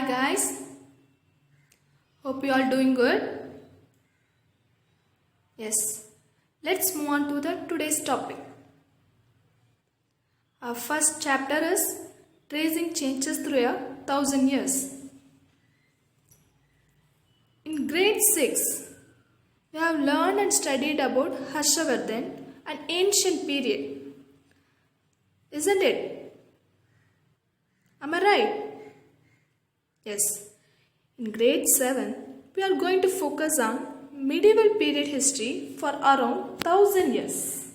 guys, hope you all doing good. Yes, let's move on to the today's topic. Our first chapter is tracing changes through 1,000 years. In grade 6, we have learned and studied about Harshavardhan, an ancient period. Isn't it? Am I right? Yes. In grade 7, we are going to focus on medieval period history for around 1,000 years.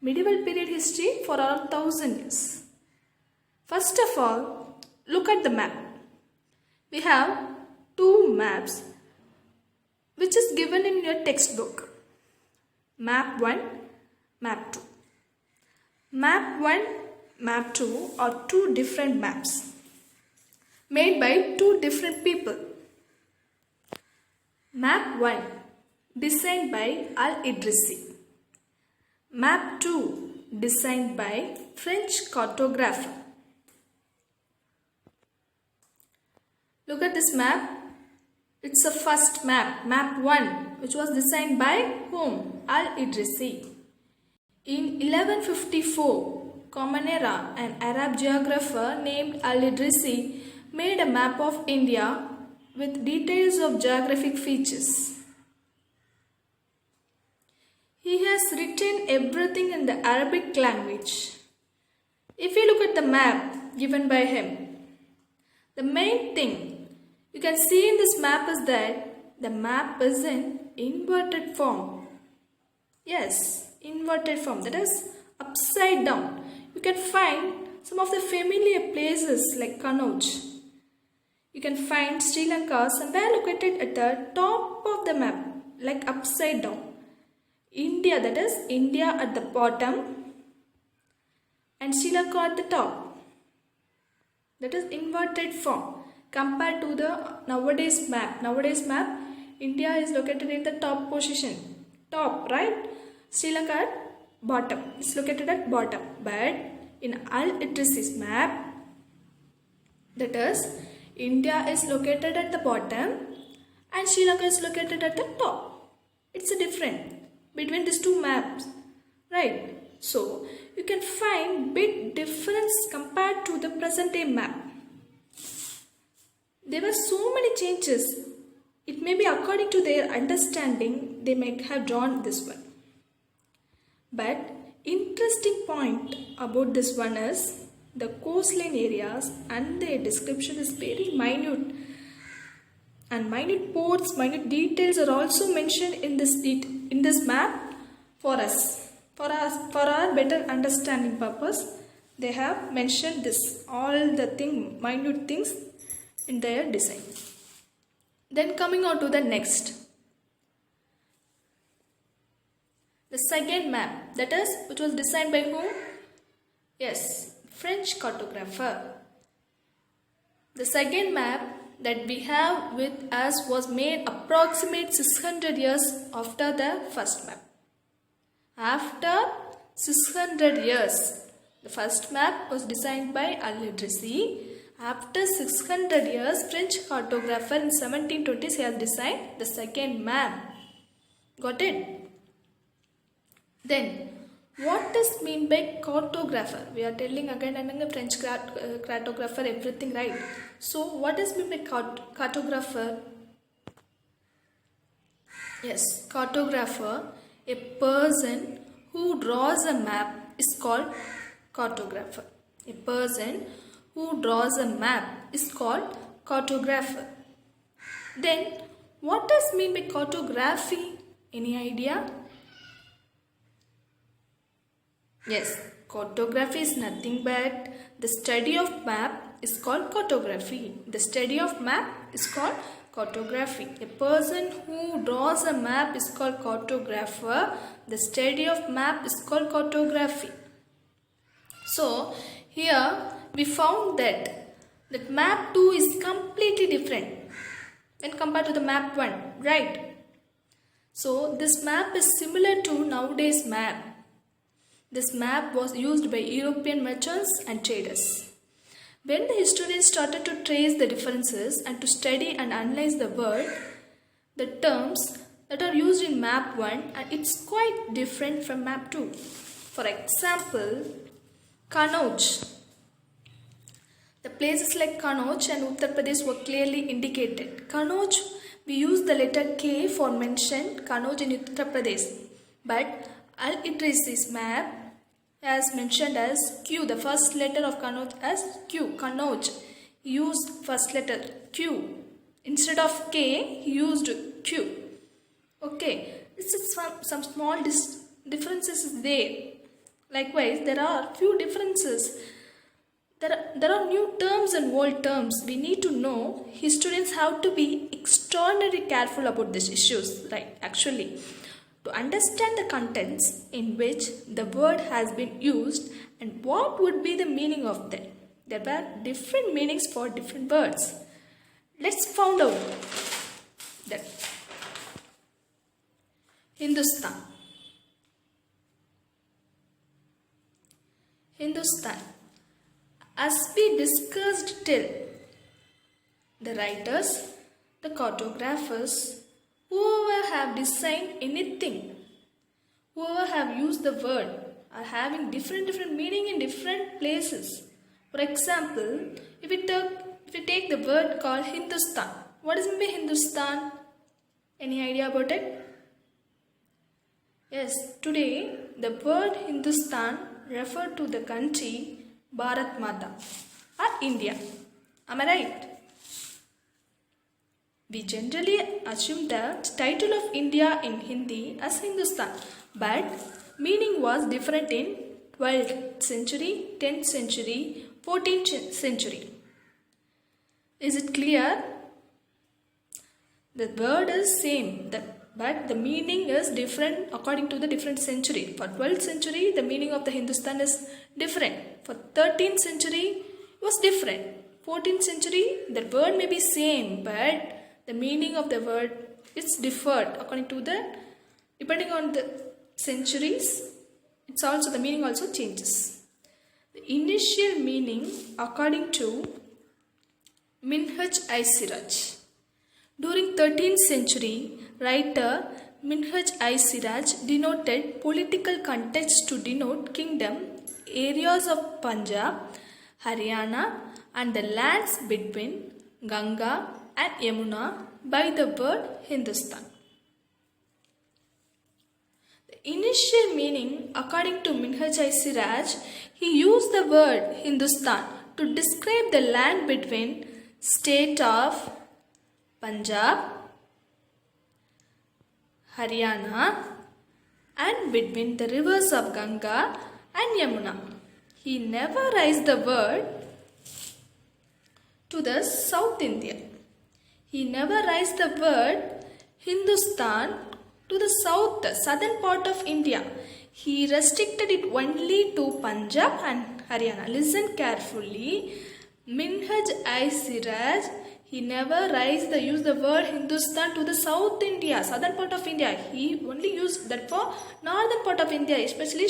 Medieval period history for around 1,000 years. First of all, look at the map. We have two maps which is given in your textbook. Map 1, Map 2. Map 1, Map 2 are two different maps made by two different people. Map 1 designed by Al-Idrisi. Map 2 designed by French cartographer. Look at this map. It's the first map, Map 1, which was designed by whom? Al-Idrisi. In 1154, Common-Era, an Arab geographer named Al-Idrisi, made a map of India with details of geographic features. He has written everything in the Arabic language. If you look at the map given by him, the main thing you can see in this map is that the map is in inverted form. Yes, inverted form, that is upside down. You can find some of the familiar places like Kannauj. You can find Sri Lanka somewhere located at the top of the map, like upside down. India, that is India at the bottom and Sri Lanka at the top. That is inverted form compared to the nowadays map. Nowadays map, India is located in the top position. Top, right? Sri Lanka at bottom. It's located at bottom. But in Al-Idrisi's map, that is India is located at the bottom and Sri Lanka is located at the top. It's a difference between these two maps, right? So you can find big difference compared to the present day map. There were so many changes. It may be according to their understanding they might have drawn this one. But interesting point about this one is the coastline areas and their description is very minute. And minute ports, minute details are also mentioned in this map for us. For our better understanding purpose, they have mentioned this, all the minute things in their design. Then coming on to the next. The second map, that is, which was designed by whom? Yes, French cartographer. The second map that we have with us was made approximate 600 years after the first map. After 600 years, the first map was designed by Al-Idrisi. After 600 years, French cartographer in 1720s he has designed the second map. Got it? Then, what is mean by cartographer? We are telling again and again French cartographer everything, right? So what is mean by cartographer? Yes, cartographer, a person who draws a map is called cartographer. A person who draws a map is called cartographer. Then what does mean by cartography? Any idea? Yes, cartography is nothing but the study of map is called cartography. The study of map is called cartography. A person who draws a map is called cartographer. The study of map is called cartography. So, here we found that map 2 is completely different when compared to the map 1, right? So, this map is similar to nowadays map. This map was used by European merchants and traders. When the historians started to trace the differences and to study and analyze the terms that are used in map 1 and it's quite different from map 2. For example, Kanauj. The places like Kanauj and Uttar Pradesh were clearly indicated. Kanauj, we use the letter K for mention Kanauj in Uttar Pradesh. But Al-Idrisi's map as mentioned as Q, the first letter of Kanauj as Q, Kanauj. He used first letter Q. Instead of K, he used Q. Okay, this is some small differences there. Likewise, there are few differences. There are new terms and old terms. We need to know. Historians have to be extraordinarily careful about these issues, right? Actually, to understand the contents in which the word has been used and what would be the meaning of them. There were different meanings for different words. Let's find out that. Hindustan. Hindustan. As we discussed till, the writers, the cartographers, whoever have designed anything, whoever have used the word are having different meaning in different places. For example, if we take the word called Hindustan, what does it mean Hindustan? Any idea about it? Yes, today the word Hindustan referred to the country Bharat Mata or India. Am I right? We generally assume the title of India in Hindi as Hindustan, but meaning was different in 12th century, 10th century, 14th century. Is it clear? The word is same, but the meaning is different according to the different century. For 12th century, the meaning of the Hindustan is different. For 13th century, it was different. 14th century, the word may be same, but the meaning of the word is differed according to depending on the centuries. It's also the meaning also changes. The initial meaning according to Minhaj-i-Siraj. During 13th century, writer Minhaj-i-Siraj denoted political context to denote kingdom, areas of Punjab, Haryana and the lands between Ganga and Yamuna by the word Hindustan. The initial meaning according to Minhaj-i-Siraj, he used the word Hindustan to describe the land between state of Punjab, Haryana and between the rivers of Ganga and Yamuna. He never raised the word to the South India. He never raised the word Hindustan to the southern part of India. He restricted it only to Punjab and Haryana. Listen carefully. Minhaj-i-Siraj, he never used the word Hindustan to the South India, southern part of India. He only used that for northern part of India, especially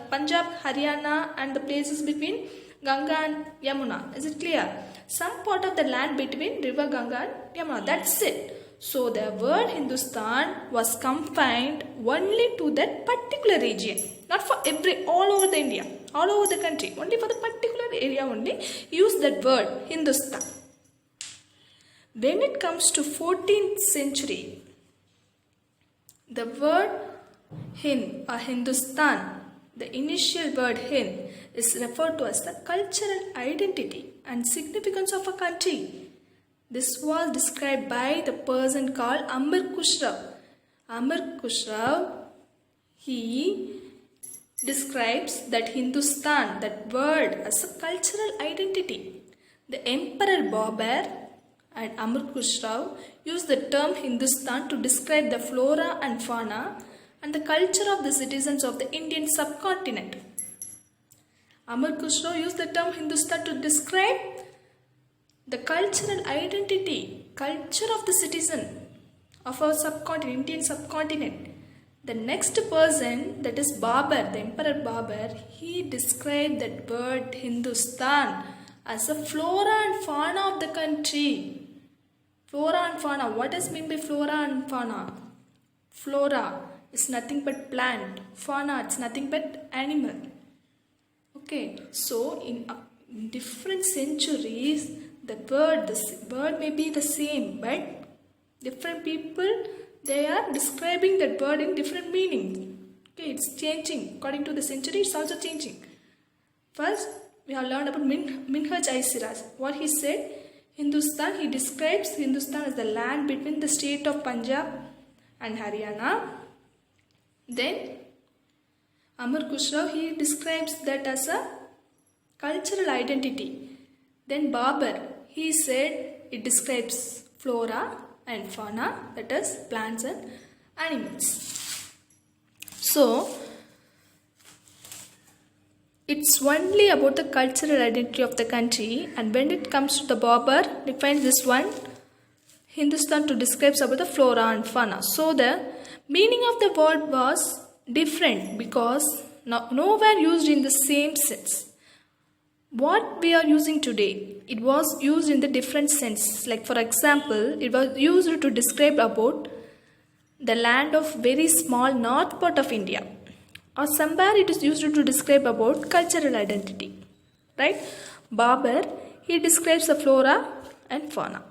Punjab, Haryana and the places between Ganga and Yamuna. Is it clear? Some part of the land between river Ganga and Yamuna. That's it. So the word Hindustan was confined only to that particular region. Not for all over the India, all over the country. Only for the particular area only use that word Hindustan. When it comes to 14th century, the word Hind or Hindustan, the initial word Hind, is referred to as the cultural identity and significance of a country. This was described by the person called Amar Khusrau. Amar Khusrau, he describes that Hindustan, that word, as a cultural identity. The Emperor Babur and Amar Khusrau used the term Hindustan to describe the flora and fauna and the culture of the citizens of the Indian subcontinent. Amar Khusrau used the term Hindustan to describe the cultural identity, culture of the citizen of our subcontinent, Indian subcontinent. The next person, that is Babur, the Emperor Babur, he described that word Hindustan as a flora and fauna of the country. Flora and fauna. What does mean by flora and fauna? Flora is nothing but plant. Fauna it's nothing but animal. Okay, so in different centuries, the word may be the same, but different people they are describing that word in different meaning. Okay, it's changing according to the century. It's also changing. First, we have learned about Minhaj I. Siraj. What he said, Hindustan. He describes Hindustan as the land between the state of Punjab and Haryana. Then Amar Khusrau, he describes that as a cultural identity. Then Babur, he said it describes flora and fauna, that is plants and animals. So, it's only about the cultural identity of the country, and when it comes to the Babur, defines this one, Hindustan to describe about the flora and fauna. So, the meaning of the word was different because nowhere used in the same sense. What we are using today, it was used in the different sense. Like for example, it was used to describe about the land of very small north part of India. Or somewhere it is used to describe about cultural identity. Right? Babur, he describes the flora and fauna.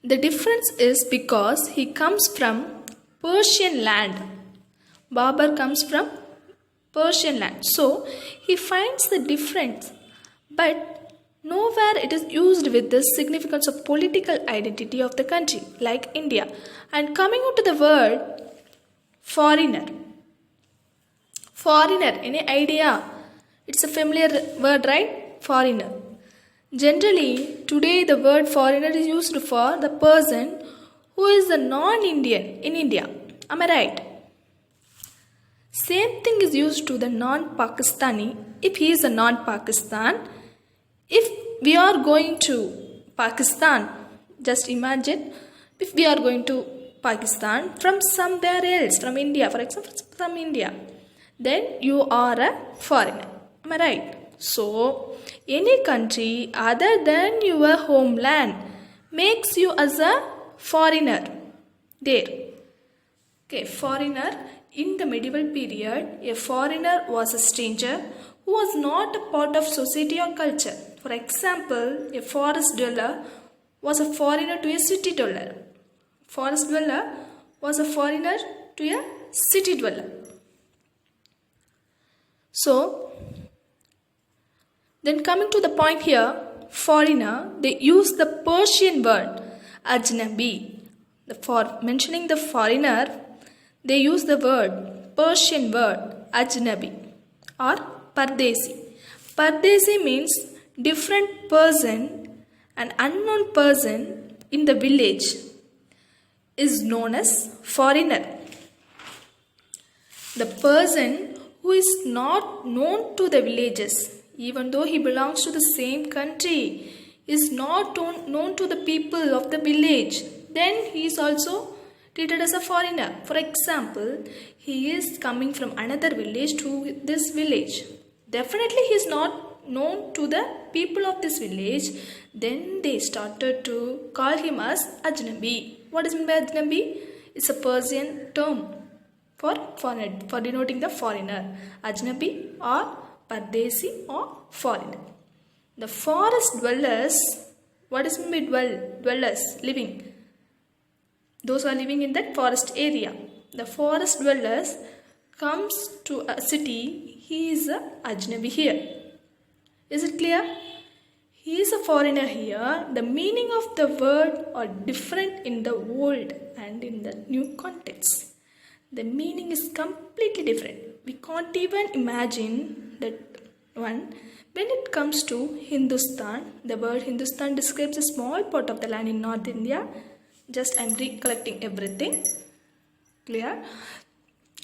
The difference is because he comes from Persian land. Babur comes from Persian land. So, he finds the difference. But nowhere it is used with the significance of political identity of the country, like India. And coming on to the word foreigner. Foreigner, any idea? It's a familiar word, right? Foreigner. Generally, today the word foreigner is used for the person who is a non-Indian in India. Am I right? Same thing is used to the non-Pakistani if he is a non-Pakistan. If we are going to Pakistan, just imagine if we are going to Pakistan from somewhere else, from India, for example, from India, then you are a foreigner. Am I right? So, any country other than your homeland makes you as a foreigner there. Okay, foreigner. In the medieval period, a foreigner was a stranger who was not a part of society or culture. For example, a forest dweller was a foreigner to a city dweller. Forest dweller was a foreigner to a city dweller. So, then coming to the point here, foreigner, they use the Persian word ajnabi. For mentioning the foreigner, they use the Persian word ajnabi or pardesi. Pardesi means different person, an unknown person in the village is known as foreigner. The person who is not known to the villages, even though he belongs to the same country, is not known to the people of the village, then he is also treated as a foreigner. For example, he is coming from another village to this village. Definitely he is not known to the people of this village. Then they started to call him as ajnabi. What is meant by ajnabi? It's a Persian term for foreigner, for denoting the foreigner. Ajnabi or pardesi or foreigner. The forest dwellers, what is meant by dwellers? Living. Those who are living in that forest area. The forest dwellers comes to a city, he is a ajnabi here. Is it clear? He is a foreigner here. The meaning of the word are different in the old and in the new context. The meaning is completely different. We can't even imagine that one. When it comes to Hindustan, the word Hindustan describes a small part of the land in North India. Just I am recollecting everything. Clear?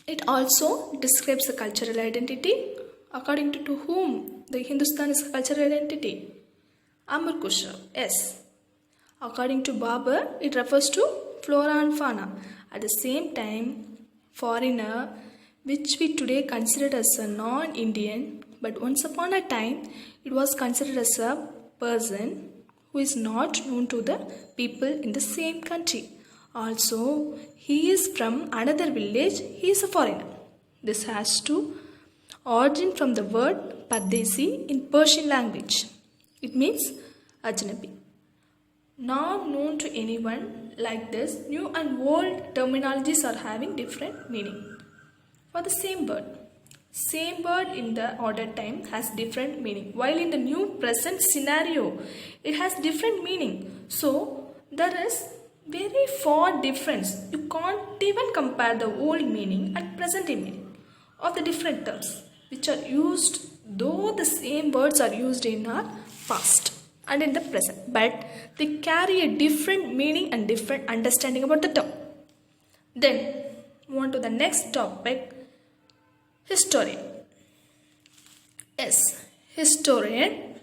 It also describes the cultural identity. According to whom the Hindustan is a cultural identity? Amar Khusrau. Yes. According to Babur, it refers to flora and fauna. At the same time, foreigner, which we today consider as a non-Indian, but once upon a time it was considered as a person who is not known to the people in the same country. Also, he is from another village, he is a foreigner. This has to origin from the word Pardesi in Persian language. It means Ajnabi. Not known to anyone. Like this, new and old terminologies are having different meaning for the same word. Same word in the older time has different meaning, while in the new present scenario it has different meaning. So there is very far difference. You can't even compare the old meaning and present meaning of the different terms which are used, though the same words are used in our past and in the present, but they carry a different meaning and different understanding about the term. Then move on to the next topic. Historian. Yes, historian.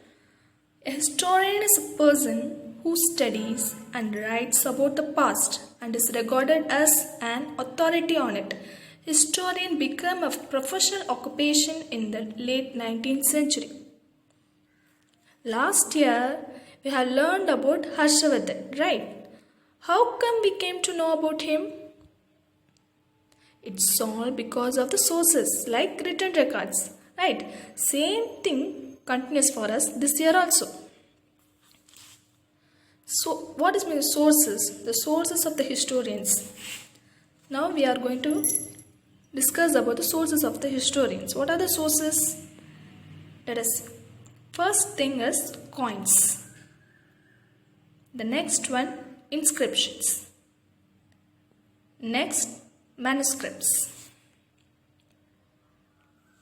A historian is a person who studies and writes about the past and is regarded as an authority on it. Historian became a professional occupation in the late 19th century. Last year, we have learned about Harshavardhan, right? How come we came to know about him? It's all because of the sources like written records, right? Same thing continues for us this year also. So, what is mean sources? The sources of the historians. Now we are going to discuss about the sources of the historians. What are the sources? Let us see. First thing is coins. The next one, inscriptions. Next, manuscripts.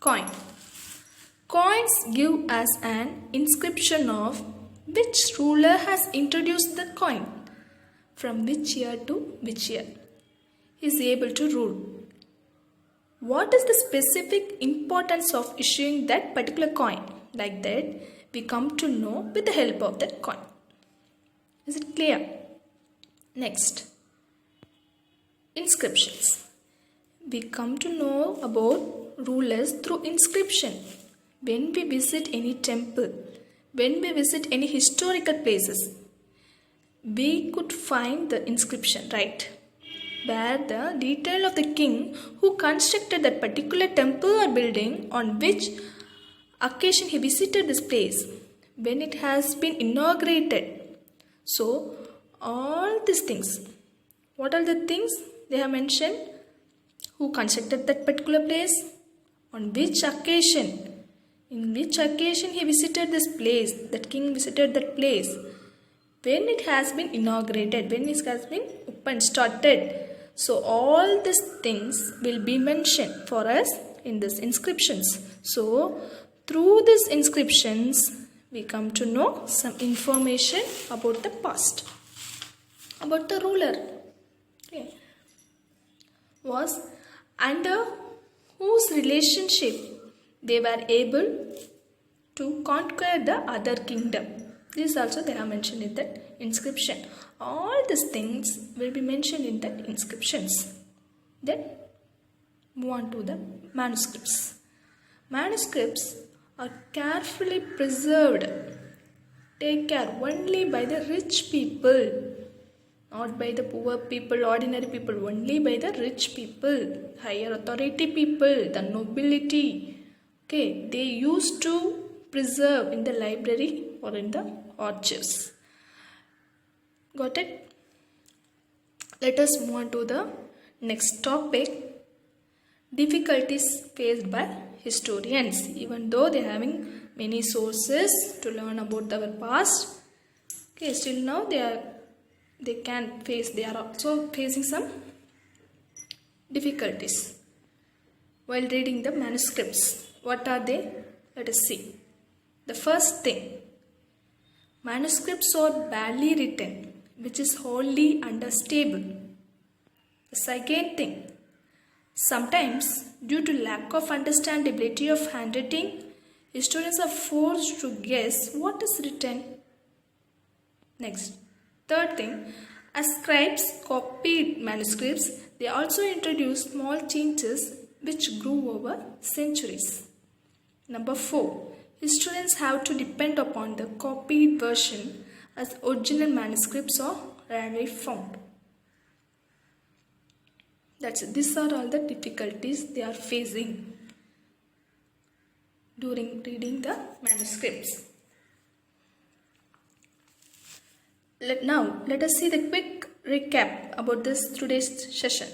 Coin. Coins give us an inscription of which ruler has introduced the coin, from which year to which year he is able to rule. What is the specific importance of issuing that particular coin? Like that, we come to know with the help of that coin. Is it clear? Next, inscriptions. We come to know about rulers through inscription. When we visit any temple, when we visit any historical places, we could find the inscription, right? Where the detail of the king who constructed that particular temple or building, on which occasion he visited this place, when it has been inaugurated. So, all these things, what are the things they have mentioned? Who constructed that particular place? On which occasion? In which occasion he visited this place? That king visited that place. When it has been inaugurated, when it has been opened, started. So all these things will be mentioned for us in these inscriptions. So through these inscriptions, we come to know some information about the past, about the ruler. Okay. Was under whose relationship they were able to conquer the other kingdom. This also they are mentioned in that inscription. All these things will be mentioned in that inscriptions. Then move on to the manuscripts. Manuscripts are carefully preserved. Take care only by the rich people, not by the poor people, ordinary people, only by the rich people, higher authority people, the nobility. Okay, they used to preserve in the library or in the archives. Got it? Let us move on to the next topic. Difficulties faced by historians. Even though they are having many sources to learn about our past, okay, still now they are also facing some difficulties while reading the manuscripts. What are they? Let us see. The first thing, manuscripts are badly written, which is wholly unstable. The second thing, sometimes due to lack of understandability of handwriting, historians are forced to guess what is written. Next, third thing, as scribes copied manuscripts, they also introduced small changes which grew over centuries. Number 4. Historians have to depend upon the copied version as original manuscripts are rarely found. These are all the difficulties they are facing during reading the manuscripts. Now, let us see the quick recap about today's session.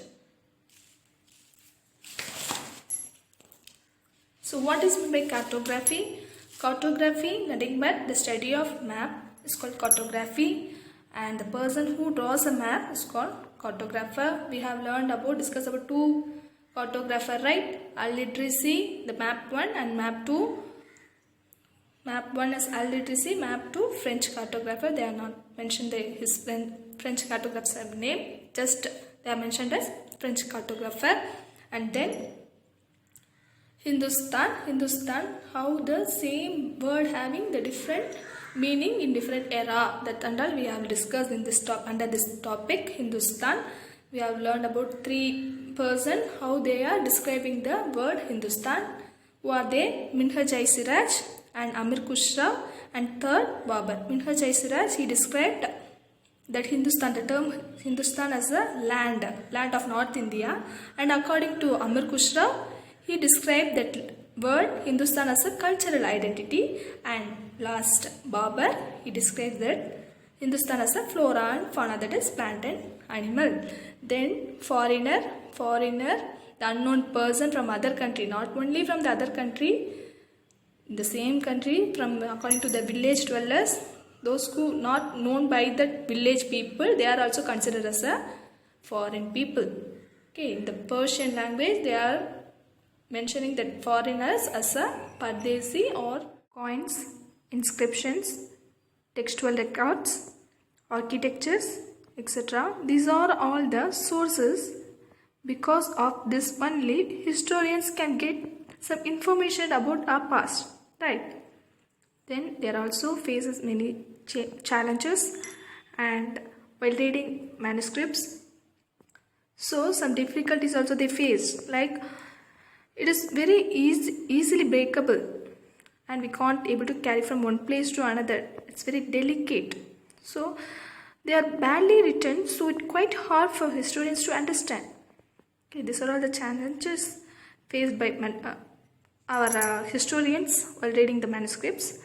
So, what is meant by cartography? Cartography, nothing but the study of map, is called cartography, and the person who draws a map is called cartographer. We have discussed about two cartographer, right? Illiteracy, the map 1, and map 2. Map 1 is illiteracy, map 2 French cartographer. They are not mentioned his French cartographer's name, just they are mentioned as French cartographer. And then Hindustan, how the same word having the different meaning in different era, that and all we have discussed in this under this topic Hindustan. We have learned about 3 persons, how they are describing the word Hindustan. Who are they? Minhaj Siraj and Amir Khusrau, and third Babur. Minhaj Siraj, he described that Hindustan, the term Hindustan as a land of North India, and according to Amir Khusrau, he described that word Hindustan as a cultural identity, and last Babur, he described that Hindustan as a flora and fauna, that is plant and animal. Then foreigner, the unknown person from other country, not only from the other country, in the same country, from according to the village dwellers, those who not known by the village people, they are also considered as a foreign people. Okay, in the Persian language, they are mentioning that foreigners as a Pardesi, or coins, inscriptions, textual records, architectures, etc. These are all the sources. Because of this only, historians can get some information about our past, right? Then there also faces many challenges and while reading manuscripts. So some difficulties also they face, like it is very easily breakable, and we can't able to carry from one place to another. It's very delicate. So they are badly written, so it's quite hard for historians to understand. Okay, these are all the challenges faced by our historians while reading the manuscripts.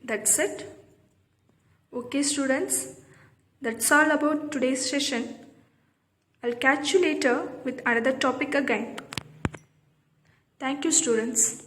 That's it. Okay, students, that's all about today's session. I'll catch you later with another topic again. Thank you, students.